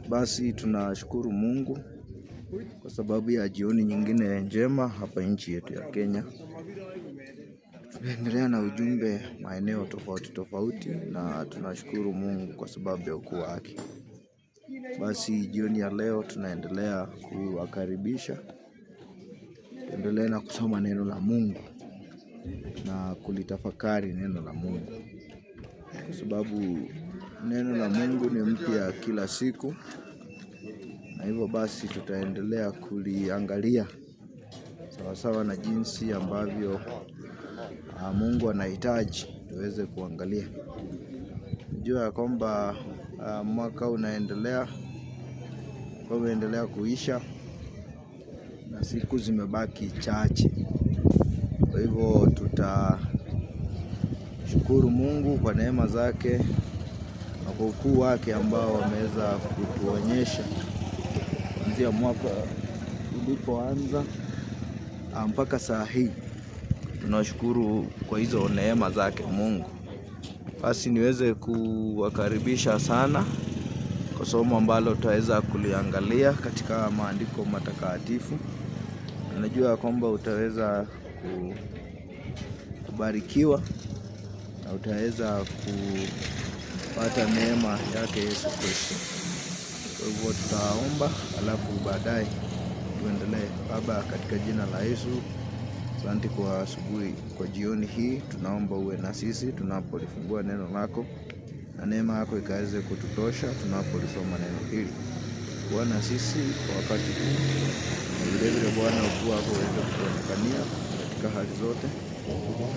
Basi tunashukuru Mungu kwa sababu ya jioni nyingine njema hapa nchi yetu ya Kenya. Tunaendelea na ujumbe maeneo tofauti tofauti na tunashukuru Mungu kwa sababu ya ukuu wake. Basi jioni ya leo tunaendelea kuwakaribisha, tuendelee na kusoma neno la Mungu na kulitafakari neno la Mungu, kwa sababu neno la Mungu ni mpya kila siku, na hivyo basi tutaendelea kuliangalia sawasawa na jinsi ambavyo Mungu anahitaji tuweze kuangalia. Najua ya kwamba mwaka unaendelea kuisha na siku zimebaki chache. Kwa hivyo tutashukuru Mungu kwa neema zake na kwa ukuu wake ambao ameweza kutuonyesha kuanzia mwaka ulipoanza mpaka saa hii. Tunashukuru kwa hizo neema zake Mungu. Basi niweze kuwakaribisha sana kwa somo ambalo tutaweza kuliangalia katika maandiko matakatifu. Najua kwamba utaweza kubarikiwa na utaweza kupata neema yake Yesu Kristo. Kwa hivyo tutaomba alafu baadaye tuendelee. Baba, katika jina la Yesu, asante kwa asubuhi, kwa jioni hii. Tunaomba uwe na sisi tunapolifungua neno lako, na neema yako ikaweze kututosha tunapolisoma neno hili. Bwana, sisi kwa wakati huu, vile vile Bwana, ukuu wako uweze kutuonekania katika hali zote.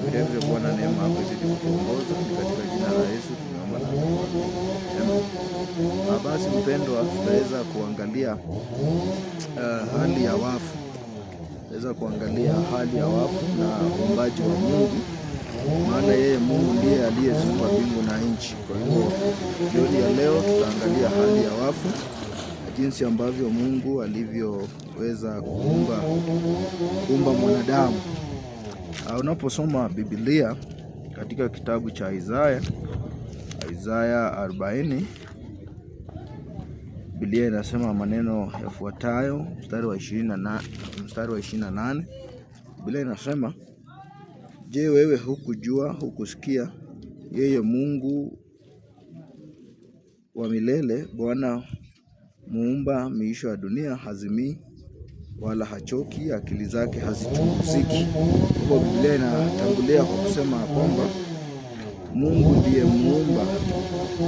Vile vile Bwana, neema yako izidi kutuongoza. Katika jina la Yesu tunaomba na kuamini. Basi mpendwa, tutaweza kuangalia hali ya wafu. Tutaweza kuangalia hali ya wafu na uumbaji wa Mungu, maana yeye Mungu ndiye aliyeziumba mbingu na nchi. Kwa hivyo jioni ya leo tutaangalia hali ya wafu na jinsi ambavyo Mungu alivyoweza kuumba mwanadamu. Unaposoma Biblia katika kitabu cha Isaya 40, Biblia inasema maneno yafuatayo, mstari wa 28. Biblia inasema, je, wewe hukujua, hukusikia? Yeye Mungu wa milele, Bwana muumba miisho ya dunia, hazimii wala hachoki, akili zake hazichunguziki. Kwa Biblia inatangulia kwa kusema kwamba Mungu ndiye muumba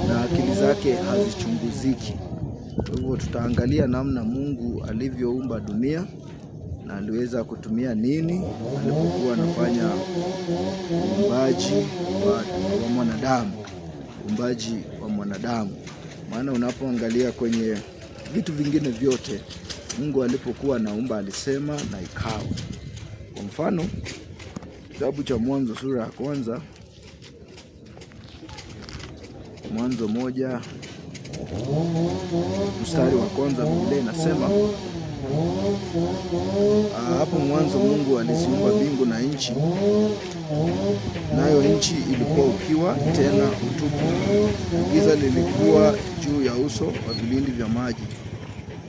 na akili zake hazichunguziki. Kwa hivyo tutaangalia namna Mungu alivyoumba dunia na aliweza kutumia nini alipokuwa anafanya uumbaji wa mwanadamu. Maana unapoangalia kwenye vitu vingine vyote, Mungu alipokuwa anaumba alisema na ikawa. Kwa mfano, kitabu cha Mwanzo sura ya kwanza, Mwanzo 1 mstari wa kwanza, Biblia inasema, hapo mwanzo Mungu aliziumba mbingu na nchi, nayo nchi ilikuwa ukiwa tena utupu, giza lilikuwa juu ya uso wa vilindi vya maji.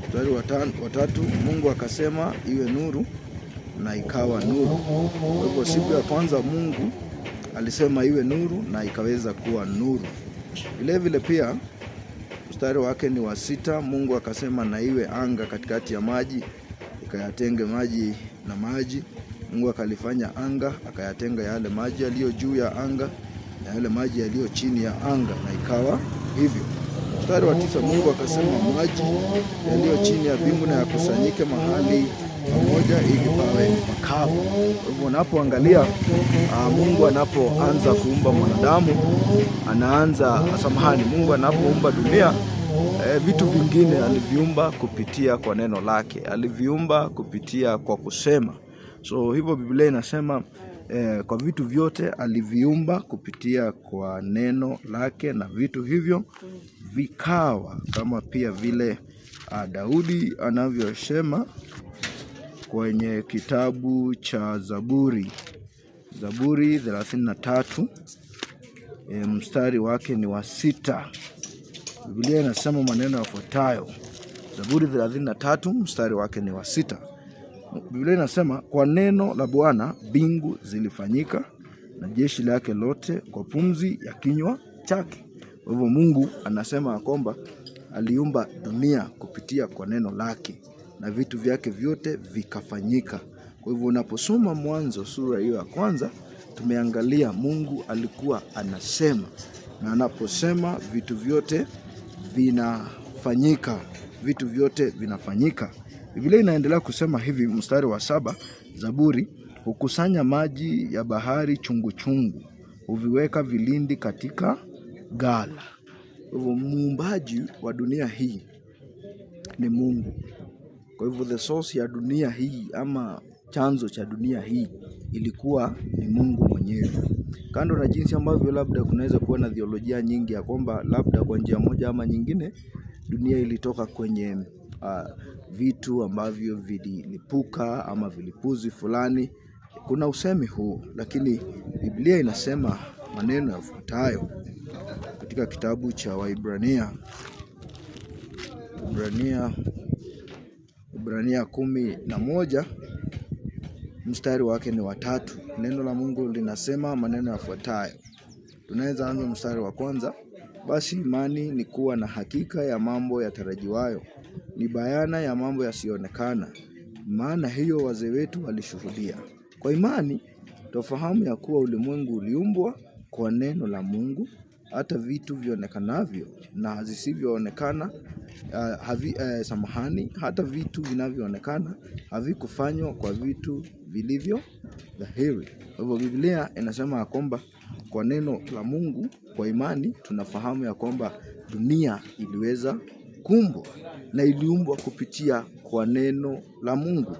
Mstari wa tatu, Mungu akasema iwe nuru, na ikawa nuru. Kwa hivyo siku ya kwanza Mungu alisema iwe nuru na ikaweza kuwa nuru. Vile vile pia mstari wake ni wa 6, Mungu akasema na iwe anga katikati ya maji, ikayatenge maji na maji. Mungu akalifanya anga, akayatenga yale maji yaliyo juu ya anga na yale maji yaliyo chini ya anga, na ikawa hivyo. Mstari wa 9, Mungu akasema maji yaliyo chini ya mbingu na yakusanyike mahali pamoja ili pawe makavu. Kwa hivyo unapoangalia Mungu anapoanza kuumba mwanadamu, Mungu anapoumba dunia, vitu vingine aliviumba kupitia kwa neno lake, aliviumba kupitia kwa kusema. So hivyo Biblia inasema kwa vitu vyote aliviumba kupitia kwa neno lake, na vitu hivyo vikawa, kama pia vile Daudi anavyosema kwenye kitabu cha Zaburi 33 mstari wake ni wa 6. Biblia inasema maneno yafuatayo. Zaburi 33 mstari wake ni wa 6. Biblia inasema, kwa neno la Bwana mbingu zilifanyika na jeshi lake lote kwa pumzi ya kinywa chake. Kwa hivyo Mungu anasema kwamba aliumba dunia kupitia kwa neno lake na vitu vyake vyote vikafanyika. Kwa hivyo unaposoma Mwanzo sura hiyo ya kwanza, tumeangalia Mungu alikuwa anasema, na anaposema vitu vyote vinafanyika. Vitu vyote vinafanyika. Biblia inaendelea kusema hivi, mstari wa 7, Zaburi, hukusanya maji ya bahari chungu chungu, huviweka vilindi katika gala. Kwa hivyo muumbaji wa dunia hii ni Mungu. Kwa hivyo the source ya dunia hii ama chanzo cha dunia hii ilikuwa ni Mungu mwenyewe. Kando na jinsi ambavyo labda kunaweza kuwa na theolojia nyingi ya kwamba labda kwa njia moja ama nyingine dunia ilitoka kwenye vitu ambavyo vililipuka ama vilipuzi fulani, kuna usemi huu, lakini Biblia inasema maneno yafuatayo katika kitabu cha Waibrania 11 mstari wake ni wa 3. Neno la Mungu linasema maneno yafuatayo. Tunaweza anza mstari wa kwanza. Basi imani ni kuwa na hakika ya mambo yatarajiwayo, ni bayana ya mambo yasiyoonekana, maana hiyo wazee wetu walishuhudia. Kwa imani tufahamu ya kuwa ulimwengu uliumbwa kwa neno la Mungu, hata vitu vionekanavyo na zisivyoonekana hata vitu vinavyoonekana havikufanywa kwa vitu vilivyo dhahiri. Kwa hivyo Biblia inasema kwamba kwa neno la Mungu, kwa imani tunafahamu ya kwamba dunia iliweza kuumbwa na iliumbwa kupitia kwa neno la Mungu.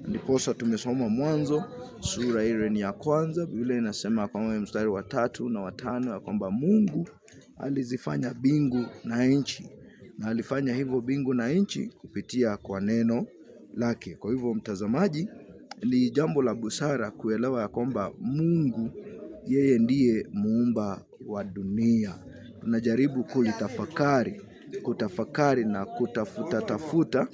Ndiposa tumesoma Mwanzo sura ile ni ya kwanza. Biblia inasema kwamba mstari wa 3 na wa 5 ya kwamba Mungu alizifanya mbingu na nchi, na alifanya hivyo mbingu na nchi kupitia kwa neno lake. Kwa hivyo mtazamaji, ni jambo la busara kuelewa ya kwamba Mungu yeye ndiye muumba wa dunia. Tunajaribu kutafakari na kutafuta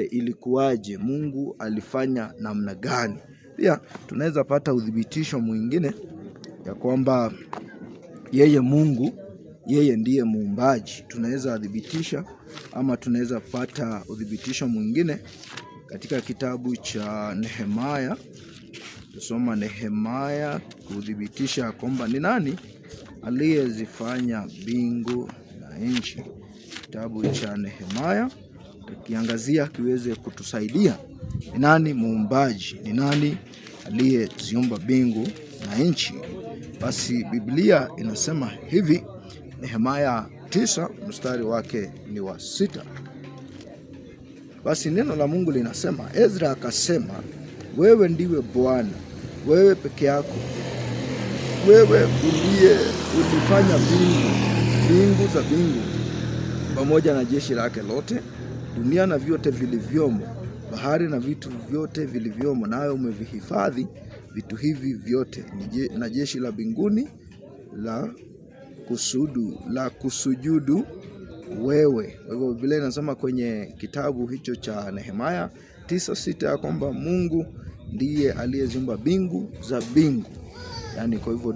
ilikuwaje, Mungu alifanya namna gani. Pia tunaweza pata udhibitisho mwingine ya kwamba yeye Mungu yeye ndiye muumbaji. Tunaweza dhibitisha ama tunaweza pata udhibitisho mwingine katika kitabu cha Nehemia. Tusoma Nehemia kudhibitisha kwamba ni nani aliyezifanya mbingu na nchi. Kitabu cha Nehemia tukiangazia kiweze kutusaidia ni nani muumbaji, ni nani aliyeziumba mbingu na nchi. Basi Biblia inasema hivi, Nehemia 9 mstari wake ni wa 6. Basi neno la Mungu linasema, Ezra akasema, wewe ndiwe Bwana, wewe peke yako, wewe ulifanya mbingu za mbingu pamoja na jeshi lake lote, dunia na vyote vilivyomo, bahari na vitu vyote vilivyomo, nawe umevihifadhi vitu hivi vyote, na jeshi la mbinguni la kusujudu wewe. Kwa hivyo Biblia inasema kwenye kitabu hicho cha Nehemia 9:6 ya kwamba Mungu ndiye aliyeziumba mbingu za mbingu. Yaani kwa hivyo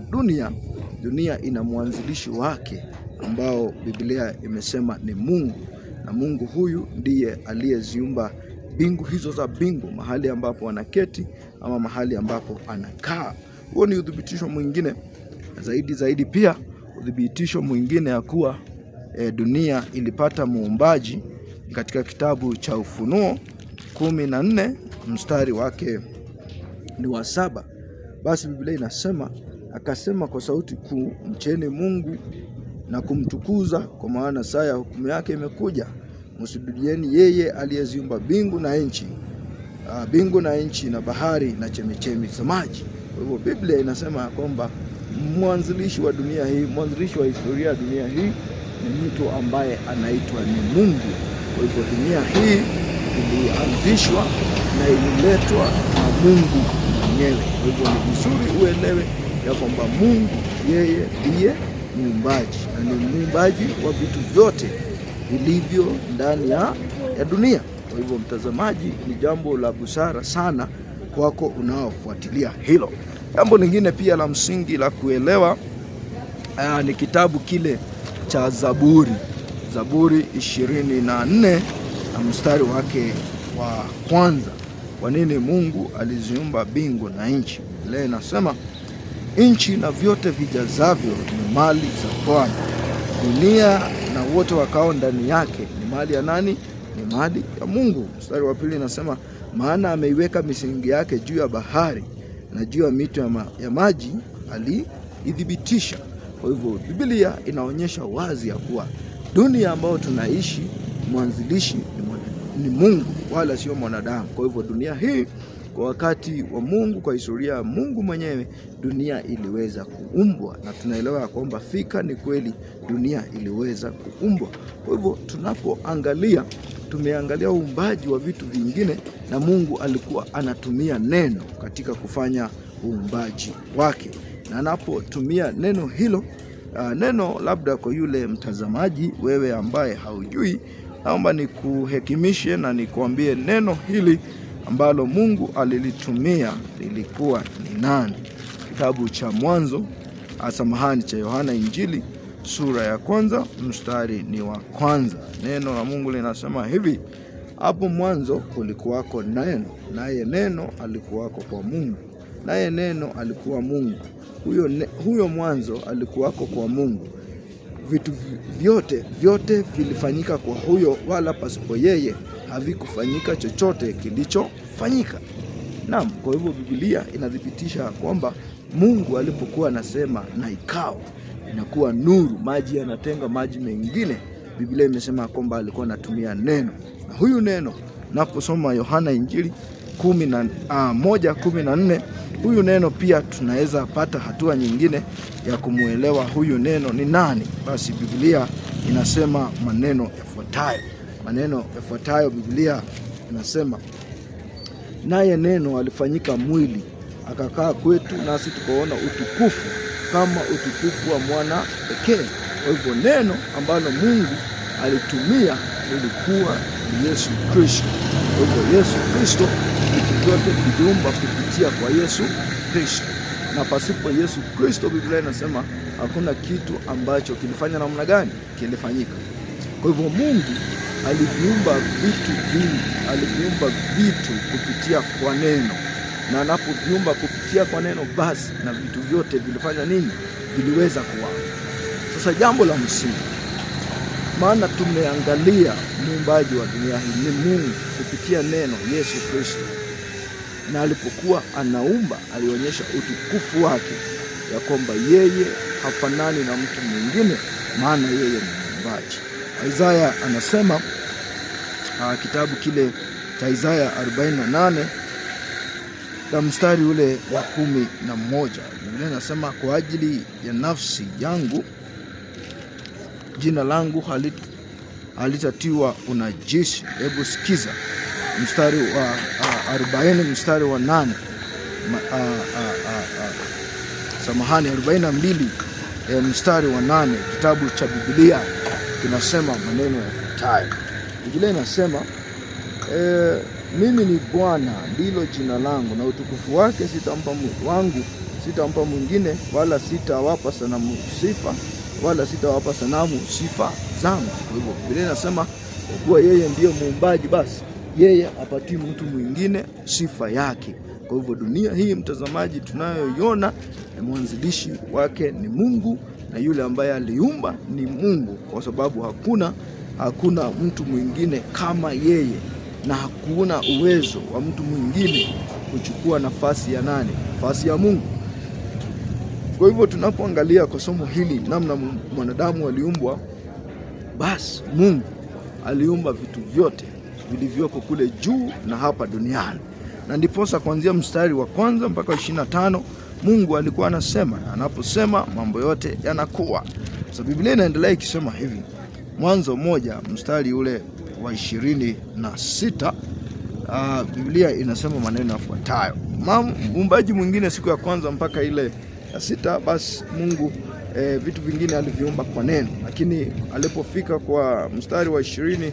dunia ina mwanzilishi wake ambao Biblia imesema ni Mungu, na Mungu huyu ndiye aliyeziumba mbingu hizo za mbingu, mahali ambapo anaketi ama mahali ambapo anakaa. Huo ni udhibitisho mwingine zaidi. Pia udhibitisho mwingine ya kuwa dunia ilipata muumbaji katika kitabu cha Ufunuo 14 mstari wake ni wa 7. Basi Biblia inasema, akasema kwa sauti kuu, mcheni Mungu na kumtukuza, kwa maana saa ya hukumu yake imekuja. Msujudieni yeye aliyeziumba mbingu na nchi na bahari na chemichemi za maji. Kwa hivyo Biblia inasema kwamba mwanzilishi wa dunia hii, mwanzilishi wa historia ya dunia hii ni mtu ambaye anaitwa ni Mungu. Kwa hivyo dunia hii ilianzishwa na ililetwa na Mungu mwenyewe. Kwa hivyo ni vizuri uelewe ya kwamba Mungu yeye ndiye muumbaji na ni muumbaji wa vitu vyote vilivyo ndani ya dunia. Kwa hivyo mtazamaji, ni jambo la busara sana kwako unaofuatilia hilo. Jambo lingine pia la msingi la kuelewa ni kitabu kile cha Zaburi 24 na mstari wake wa kwanza. Kwa nini Mungu aliziumba mbingu na nchi? Leo inasema nchi na vyote vijazavyo ni mali za Bwana, dunia na wote wakao ndani yake ni mali ya nani? Ni mali ya Mungu. Mstari wa pili inasema maana ameiweka misingi yake juu ya bahari na juu ya mito ya maji aliithibitisha. Kwa hivyo Biblia inaonyesha wazi ya kuwa dunia ambayo tunaishi, mwanzilishi ni Mungu wala sio mwanadamu. Kwa hivyo dunia hii kwa wakati wa Mungu, kwa historia ya Mungu mwenyewe, dunia iliweza kuumbwa, na tunaelewa kwamba fika ni kweli dunia iliweza kuumbwa. Kwa hivyo tunapoangalia, tumeangalia uumbaji wa vitu vingine, na Mungu alikuwa anatumia neno katika kufanya uumbaji wake. Na anapotumia neno hilo, neno labda kwa yule mtazamaji, wewe ambaye haujui, naomba nikuhekimishe na nikuambie neno hili ambalo Mungu alilitumia lilikuwa ni nani. Kitabu cha Mwanzo, cha Yohana Injili sura ya 1 mstari ni wa 1. Neno la Mungu linasema hivi: hapo mwanzo kulikuwako neno, naye neno alikuwako kwa Mungu, naye neno alikuwa Mungu. Huyo mwanzo alikuwako kwa Mungu. Vitu vyote vilifanyika kwa huyo, wala pasipo yeye havikufanyika chochote kilichofanyika. Naam, kwa hivyo Biblia inathibitisha kwamba Mungu alipokuwa anasema na ikawa, inakuwa nuru, maji yanatenga maji mengine, Biblia imesema kwamba alikuwa anatumia neno. Na huyu neno, naposoma Yohana Injili 1:14, huyu neno pia tunaweza pata hatua nyingine ya kumuelewa huyu neno ni nani. Basi Biblia inasema maneno yafuatayo. Biblia inasema naye neno alifanyika mwili akakaa kwetu, nasi tukaona utukufu kama utukufu wa mwana pekee. Kwa hivyo neno ambalo Mungu alitumia lilikuwa ni Yesu Kristo. Kwa hivyo Yesu Kristo, vitu vyote viliumbwa kupitia kwa Yesu Kristo, na pasipo Yesu Kristo, Biblia inasema hakuna kitu ambacho kilifanya namna gani kilifanyika. Kwa hivyo Mungu aliviumba vitu vingi, aliviumba vitu kupitia kwa neno, na anapoviumba kupitia kwa neno, basi na vitu vyote vilifanya nini? Viliweza kuwa. Sasa jambo la msingi, maana tumeangalia muumbaji wa dunia hii ni Mungu kupitia neno Yesu Kristo, na alipokuwa anaumba alionyesha utukufu wake, ya kwamba yeye hafanani na mtu mwingine, maana yeye ni muumbaji. Isaya anasema kitabu kile cha Isaya 48 na mstari ule wa 11, Biblia inasema kwa ajili ya nafsi yangu jina langu halitatiwa unajisi. Hebu sikiza mstari wa 40, mstari wa 8, 42 mstari wa 8. Kitabu cha Biblia kinasema maneno yafuatayo. Biblia inasema mimi ni Bwana ndilo jina langu, na utukufu wake sitampa mwingine, wala sitawapa sanamu sifa, wala sitawapa sanamu sifa zangu. Kwa hivyo Biblia inasema kwa kuwa yeye ndiyo muumbaji, basi yeye apatii mtu mwingine sifa yake. Kwa hivyo dunia hii, mtazamaji, tunayoiona, mwanzilishi wake ni Mungu, na yule ambaye aliumba ni Mungu, kwa sababu hakuna mtu mwingine kama yeye, na hakuna uwezo wa mtu mwingine kuchukua nafasi ya nani? Nafasi ya Mungu. Kwa hivyo tunapoangalia kwa somo hili namna mwanadamu aliumbwa, basi Mungu aliumba vitu vyote vilivyoko kule juu na hapa duniani. Na ndiposa kuanzia mstari wa 1 mpaka 25 Mungu alikuwa anasema, na anaposema mambo yote yanakuwa. So Biblia inaendelea ikisema hivi, Mwanzo 1 mstari ule wa 26, Biblia inasema maneno yafuatayo. Uumbaji mwingine siku ya kwanza mpaka ile ya 6, basi Mungu vitu vingine aliviumba kwa neno, lakini alipofika kwa mstari wa 26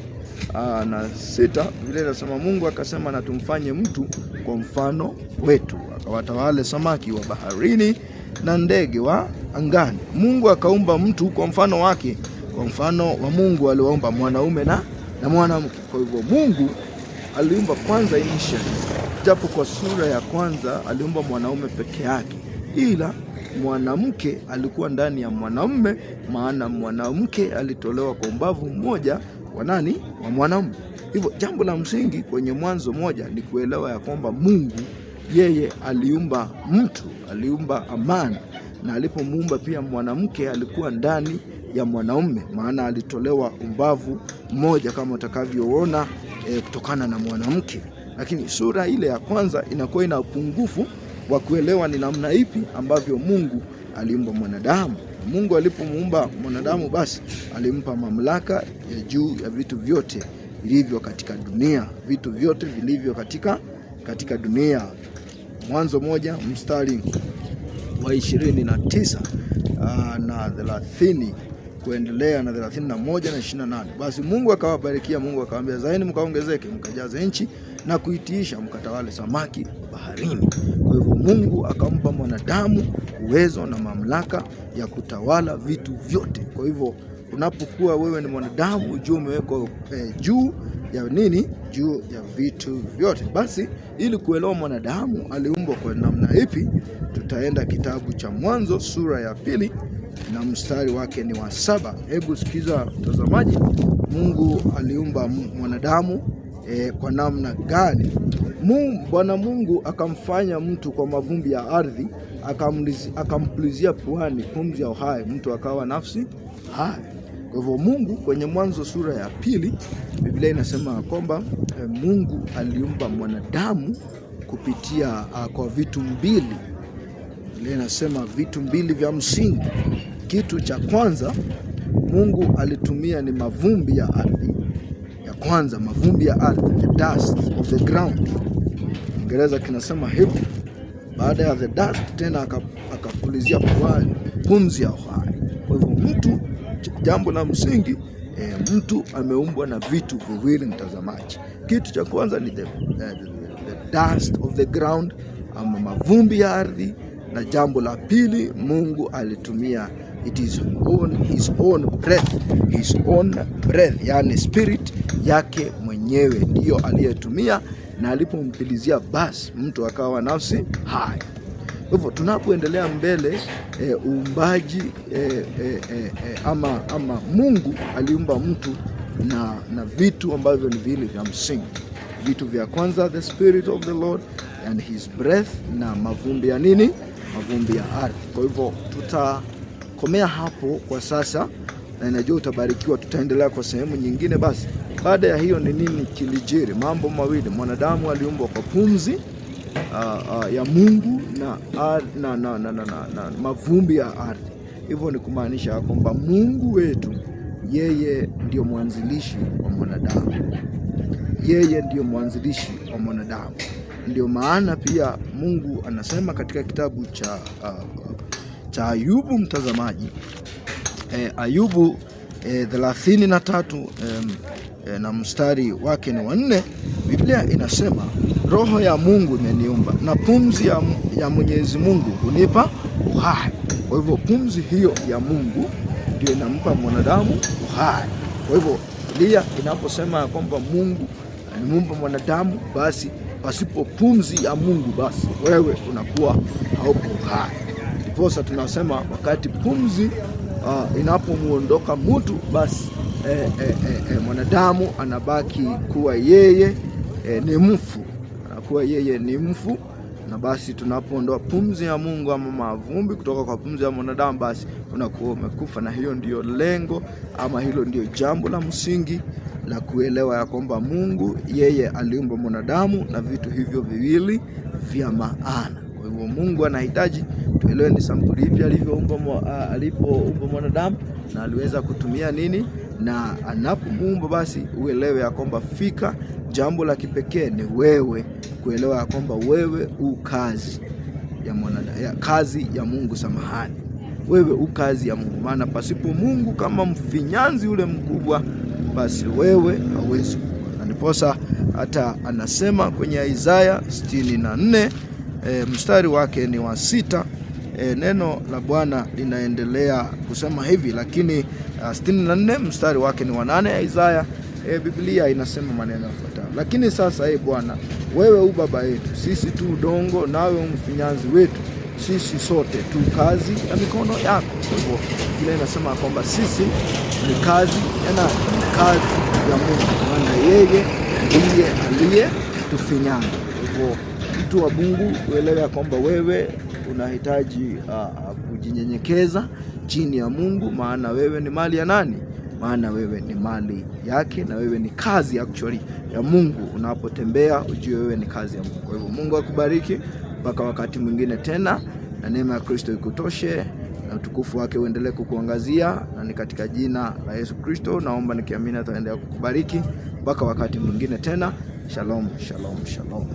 vile inasema Mungu akasema na tumfanye mtu kwa mfano wetu, akawatawale samaki wa baharini na ndege wa angani. Mungu akaumba mtu kwa mfano wake, kwa mfano wa Mungu aliwaumba mwanaume na mwanamke. Kwa hivyo Mungu aliumba kwanza initially, japo kwa sura ya kwanza aliumba mwanaume peke yake, ila mwanamke alikuwa ndani ya mwanaume, maana mwanamke alitolewa kwa umbavu mmoja wa nani? Wa mwanaume. Hivyo jambo la msingi kwenye Mwanzo moja ni kuelewa ya kwamba Mungu yeye aliumba mtu, aliumba amani, na alipomuumba pia mwanamke alikuwa ndani ya mwanaume, maana alitolewa umbavu mmoja kama utakavyoona kutokana na mwanamke. Lakini sura ile ya kwanza inakuwa ina upungufu wa kuelewa ni namna ipi ambavyo Mungu aliumba mwanadamu. Mungu alipomuumba mwanadamu, basi alimpa mamlaka ya juu ya vitu vyote vilivyo katika dunia, vitu vyote vilivyo katika dunia. Mwanzo moja mstari wa 29 na 30 kuendelea na 31 na 28. Basi Mungu akawabarikia, Mungu akawaambia, zaeni mkaongezeke, mkajaze nchi na kuitiisha, mkatawale samaki baharini. Kwa hivyo Mungu akampa mwanadamu uwezo na mamlaka ya kutawala vitu vyote. Kwa hivyo unapokuwa wewe ni mwanadamu, ujue umewekwa juu ya nini? Juu ya vitu vyote. Basi ili kuelewa mwanadamu aliumbwa kwa namna ipi, tutaenda kitabu cha Mwanzo sura ya 2 na mstari wake ni wa 7. Hebu sikiza mtazamaji, Mungu aliumba mwanadamu kwa namna gani? Bwana Mungu akamfanya mtu kwa mavumbi ya ardhi, akampulizia puani pumzi ya uhai, mtu akawa nafsi hai. Kwa hivyo Mungu kwenye Mwanzo sura ya 2 Biblia inasema kwamba Mungu aliumba mwanadamu kupitia kwa vitu mbili. Biblia inasema vitu mbili vya msingi. Kitu cha kwanza Mungu alitumia ni mavumbi ya ardhi. Ya kwanza mavumbi ya ardhi, the dust of the ground. Kiingereza kinasema hivyo. Baada ya the dust tena akapulizia puani pumzi ya uhai. Kwa hivyo mtu, jambo la msingi, mtu ameumbwa na vitu viwili mtazamaji. Kitu cha kwanza ni the dust of the ground, ama mavumbi ya ardhi, na jambo la pili Mungu alitumia his own breath, yani spirit yake mwenyewe ndiyo aliyetumia, na alipompilizia basi mtu akawa nafsi hai. Kwa hivyo tunapoendelea mbele uumbaji ama Mungu aliumba mtu na vitu ambavyo ni vile vya msingi. Vitu vya kwanza, the spirit of the Lord and his breath, na mavumbi ya nini? Mavumbi ya ardhi. Kwa hivyo tutakomea hapo kwa sasa, na najua utabarikiwa. Tutaendelea kwa sehemu nyingine. Basi baada ya hiyo ni nini kilijiri? Mambo mawili. Mwanadamu aliumbwa kwa pumzi ya Mungu na mavumbi ya ardhi. Hivyo ni kumaanisha kwamba Mungu wetu yeye ndio mwanzilishi wa mwanadamu. Yeye ndio mwanzilishi wa mwanadamu. Ndio maana pia Mungu anasema katika kitabu cha Ayubu mtazamaji, Ayubu 33 na mstari wake ni wa 4, Biblia inasema roho ya Mungu imeniumba na pumzi ya Mwenyezi Mungu hunipa uhai. Kwa hivyo pumzi hiyo ya Mungu ndio inampa mwanadamu uhai. Kwa hivyo Biblia inaposema kwamba Mungu alimuumba mwanadamu, basi pasipo pumzi ya Mungu basi wewe unakuwa haupo uhai. Ndiposa tunasema wakati pumzi inapomuondoka mtu, basi mwanadamu anabaki kuwa yeye ni mfu, anakuwa yeye ni mfu. Na basi tunapoondoa pumzi ya Mungu ama mavumbi kutoka kwa pumzi ya mwanadamu, basi unakuwa umekufa. Na hiyo ndio lengo, ama hilo ndio jambo la msingi la kuelewa ya kwamba Mungu yeye aliumba mwanadamu na vitu hivyo viwili vya maana. Kwa hivyo Mungu anahitaji tuelewe ni sampuli ipi alipoumba mwanadamu na aliweza kutumia nini, na anapomuumba basi uelewe ya kwamba fika jambo la kipekee ni wewe kuelewa ya kwamba wewe kazi ya mwanadamu, kazi ya Mungu, samahani. wewe u kazi ya Mungu. Maana pasipo Mungu kama mfinyanzi ule mkubwa, basi wewe hauwezi kuwa. Na ndiposa hata anasema kwenye Isaya 64 mstari wake ni wa 6. Neno la Bwana linaendelea kusema hivi, lakini 64 mstari wake ni wa 8 ya Isaya. Biblia inasema maneno yafuatayo: lakini sasa Bwana, wewe u baba yetu, sisi tu udongo, nawe mfinyanzi wetu, sisi sote tu kazi ya mikono yako. Kwa hivyo Biblia inasema kwamba sisi ni kazi ya nani? Kazi ya Mungu, maana yeye ndiye aliyetufinyanga. Kwa hivyo mtu wa Mungu, uelewe kwamba wewe unahitaji kujinyenyekeza chini ya Mungu, maana wewe ni mali ya nani? Maana wewe ni mali yake, na wewe ni kazi actually ya Mungu. Unapotembea ujue wewe ni kazi ya Mungu. Kwa hivyo Mungu akubariki mpaka wakati mwingine tena, na neema ya Kristo ikutoshe, na utukufu wake uendelee kukuangazia, na ni katika jina la Yesu Kristo naomba nikiamini ataendelea kukubariki mpaka wakati mwingine tena. Shalom, shalom, shalom.